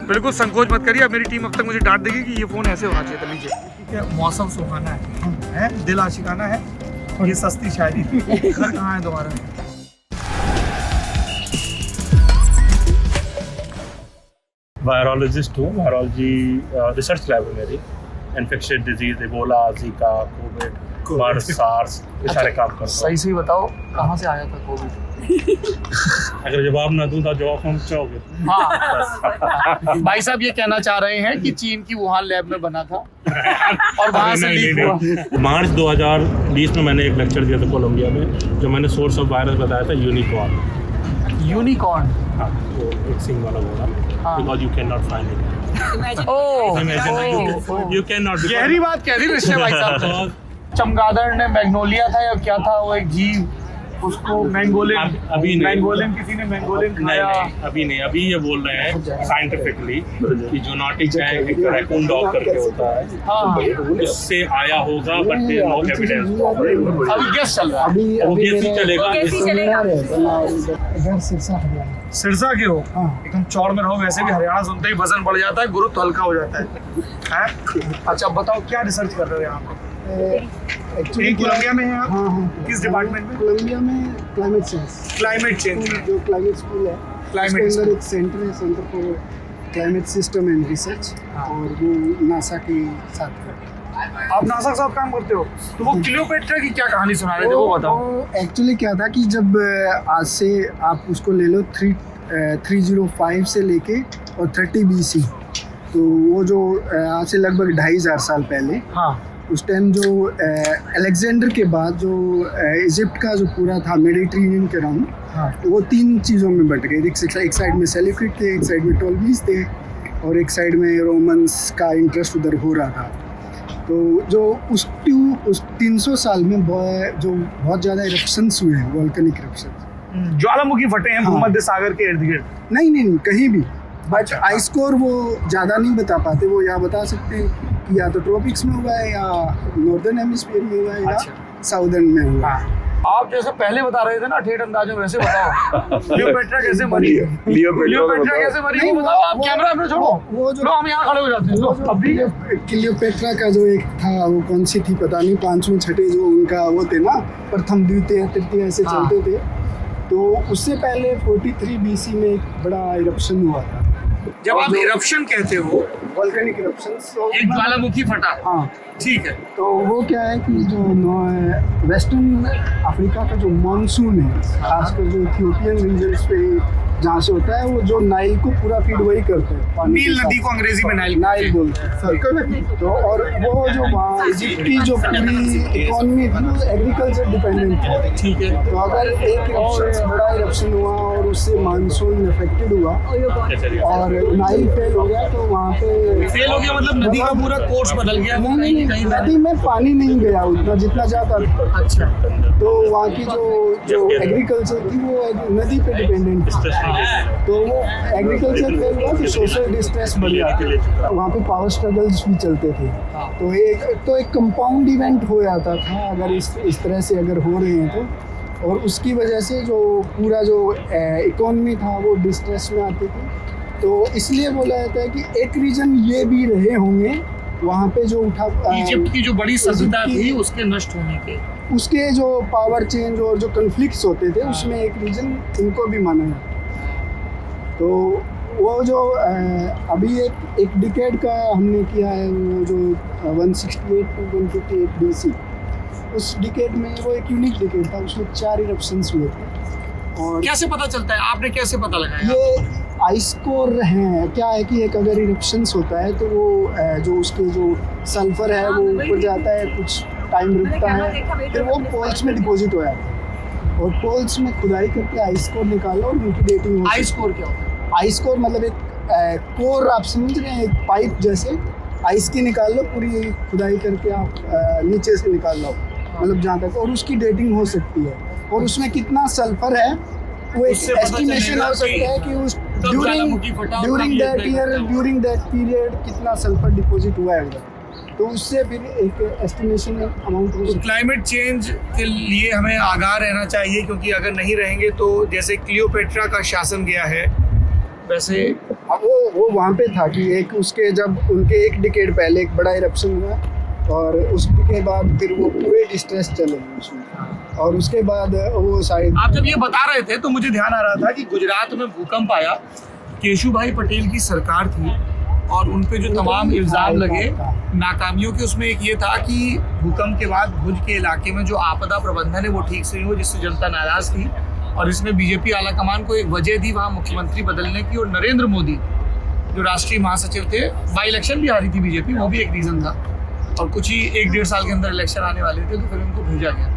बिल्कुल संकोच मत करिए, अब मेरी टीम अब तक मुझे डांट देगी कि ये फ़ोन ऐसे होना चाहिए था। लीजिए, ठीक है, मौसम सुहाना है, दिल आशिकाना है, और ये सस्ती शायरी। घर कहाँ है दोबारा? वायरोलॉजिस्ट हूँ, वायरोलॉजी रिसर्च लैब है मेरी। Infectious disease, Ebola, Zika, COVID, MERS, SARS, ये सारे काम करता हूँ। सही बताओ, कहाँ से आया था कोविड? अगर जवाब ना दूँ तो जवाब हम चाहोगे। हाँ, भाई साहब ये कहना चाह रहे हैं कि चीन की वुहान लैब में बना था और वहाँ से लीक हुआ। मार्च 2020 में मैंने एक लेक्चर दिया था कोलंबिया में, जो मैंने सोर्स ऑफ वायरस बताया था यूनिकॉर्न। यूनिकॉर्न? हाँ, वो एक सिंग वाला बोला, because you can not find it. You can not. गहरी बात कह दी ऋषि भाई साहब। चमगादड़ ने मैग्नोलिया था या क्या था वो एक जीव, उसको मैंगोलिन, अभी नहीं, मैंगोलिन किसी ने मैंगोलिन खाया। नहीं, अभी ये बोल रहे हैं साइंटिफिकली कि जूनोटिक है, एक रैकून डॉग करके होता है, हाँ, उससे आया होगा, बट नो एविडेंस। अभी गेस चल रहा है। वो कैसे चलेगा? सिरसा के हो, एकदम चौड़ में रहो, वैसे भी हरियाणा सुनते ही वजन बढ़ जाता है, गुरुत्व हल्का हो जाता है। अच्छा बताओ, क्या रिसर्च कर रहे हो यहाँ पे? एक्चुअली कोलंबिया में है आप? हाँ, किस डिपार्टमेंट में? कोलंबिया में क्लाइमेट चेंज। क्लाइमेट चेंज, जो क्लाइमेट स्कूल है, क्लाइमेट उसके अंदर एक सेंटर है, centre for climate system and research, और वो नासा के साथ है। आप नासा के साथ काम करते हो, तो वो क्लियोपेट्रा की क्या कहानी सुना रहे थे वो बताओ। एक्चुअली क्या था कि जब आज से आप उसको ले लो 305 से लेके और 30 BC, तो वो जो आज से लगभग 2500 साल पहले, हाँ, उस टाइम जो अलेक्जेंडर के बाद जो इजिप्ट का जो पूरा था मेडिटेरेनियन के राउंड, हाँ, तो वो 3 चीज़ों में बट गए। एक साइड में सेल्यूकिड थे, एक साइड में टोलमीज थे, और एक साइड में रोमन्स का इंटरेस्ट उधर हो रहा था। तो जो उस 300 साल में बहुत ज़्यादा इरप्शंस हुए हैं, वोल्केनिक इरप्शंस, ज्वालामुखी फटे हैं भूमध्य सागर के इर्द गिर्द। नहीं कहीं भी, बट आइस कोर वो ज़्यादा नहीं बता पाते। वो या बता सकते हैं कि या तो ट्रॉपिक्स में हुआ है, या नॉर्दर्न हेमिस्फीयर में हुआ है, या साउदर्न में हुआ है। आप जैसे पहले बता रहे थे ना ठेठ अंदाज में, वैसे बताओ क्लियोपेट्रा कैसे मरी? क्लियोपेट्रा कैसे मरी वो बताओ। आप कैमरा अपने छोड़ो, वो जो हम यहाँ खड़े हो जाते हैं। तो अभी क्लियोपेट्रा का जो एक था, वो कौन सी थी पता नहीं, 5वें 6ठे जो उनका वो थे ना, प्रथम द्वितीय तृतीय ऐसे चलते थे। तो उससे पहले 43 BC में एक बड़ा इरप्शन हुआ था। जब आप इरप्शन कहते हो, वोल्केनिक इरप्शंस, तो एक ज्वालामुखी फटा, हाँ ठीक है, तो वो क्या है कि जो वेस्टर्न अफ्रीका का जो मानसून है, खासकर जो इथियोपियन रीजन्स पे जहाँ से होता है, वो जो नाइल को पूरा फीड वही करते हैं। नील नदी को अंग्रेजी में नाइल बोलते हैं। तो और वो जो वहाँ इजिप्ट की जो पूरी इकोनॉमी थी, वो एग्रीकल्चर डिपेंडेंट थी, ठीक है। तो अगर एक बड़ा इरप्शन हुआ और उससे मानसून अफेक्टेड हुआ और नाइल फेल हो गया, तो वहाँ पे फेल हो गया मतलब नदी का पूरा कोर्स बदल गया। नहीं, नदी में पानी नहीं गया उतना जितना जाता था। अच्छा, तो वहाँ की जो एग्रीकल्चर थी वो नदी पे डिपेंडेंट थी। तो वो एग्रीकल्चर फेल हुआ तो सोशल डिस्ट्रेस बढ़ जाती है, वहाँ पे पावर स्ट्रगल्स भी चलते थे। तो एक कंपाउंड इवेंट हो जाता था अगर इस तरह से अगर हो रहे हैं तो, और उसकी वजह से जो पूरा जो इकोनॉमी था वो डिस्ट्रेस में आती थी। तो इसलिए बोला जाता है कि एक रीजन ये भी रहे होंगे वहाँ पे जो इजिप्ट की जो बड़ी सभ्यता थी उसके नष्ट होने के, उसके जो पावर चेंज और जो कन्फ्लिक्ट्स होते थे, उसमें एक रीजन इनको भी माना जाता है। तो वो जो अभी एक डिकेड का हमने किया है, वो जो 168 to 158 BC, उस डिकेड में वो एक यूनिक डिकेड था, उसमें 4 इरप्शंस हुए थे। और कैसे पता चलता है, आपने कैसे पता लगाया? ये आइस कोर हैं, क्या है कि एक अगर इरप्शंस होता है तो वो जो उसके जो सल्फर है वो ऊपर जाता है, कुछ टाइम रुकता है, फिर वो पोल्स में डिपॉजिट हो जाता है, और पोल्स में खुदाई करके आइस कोर निकालो और उनकी डेटिंग हो। आइस कोर क्या होता है? आइस कोर मतलब एक कोर, आप समझ रहे हैं, एक पाइप जैसे आइस की निकाल लो, पूरी खुदाई करके आप नीचे से निकाल लो, मतलब जहाँ तक, और उसकी डेटिंग हो सकती है, और उसमें कितना सल्फर है वो एक एस्टिमेशन हो सकता है कि उस ड्यूरिंग दैट पीरियड कितना सल्फर डिपॉजिट हुआ है उधर, तो उससे फिर एक एस्टिमेशन अमाउंट हो सकता है। क्लाइमेट चेंज के लिए हमें आगाह रहना चाहिए, क्योंकि अगर नहीं रहेंगे तो जैसे क्लियोपेट्रा का शासन गया है, वैसे अब वो वहाँ पे था कि एक उसके जब उनके 1 डिकेड पहले एक बड़ा इरप्शन हुआ और उसके बाद फिर वो पूरे डिस्ट्रेस चले गए उसमें, और उसके बाद वो शायद आप जब ये बता रहे थे तो मुझे ध्यान आ रहा था कि गुजरात में भूकंप आया, केशुभाई पटेल की सरकार थी और उन पे जो तमाम इल्ज़ाम लगे नाकामियों के, उसमें एक ये था कि भूकंप के बाद भुज के इलाके में जो आपदा प्रबंधन है वो ठीक से नहीं हुआ, जिससे जनता नाराज़ थी और इसमें बीजेपी आला कमान को एक वजह थी वहाँ मुख्यमंत्री बदलने की, और नरेंद्र मोदी जो राष्ट्रीय महासचिव थे, बाई इलेक्शन भी आ रही थी बीजेपी, वो भी एक रीज़न था, और कुछ ही 1-1.5 साल के अंदर इलेक्शन आने वाले थे तो फिर उनको भेजा गया।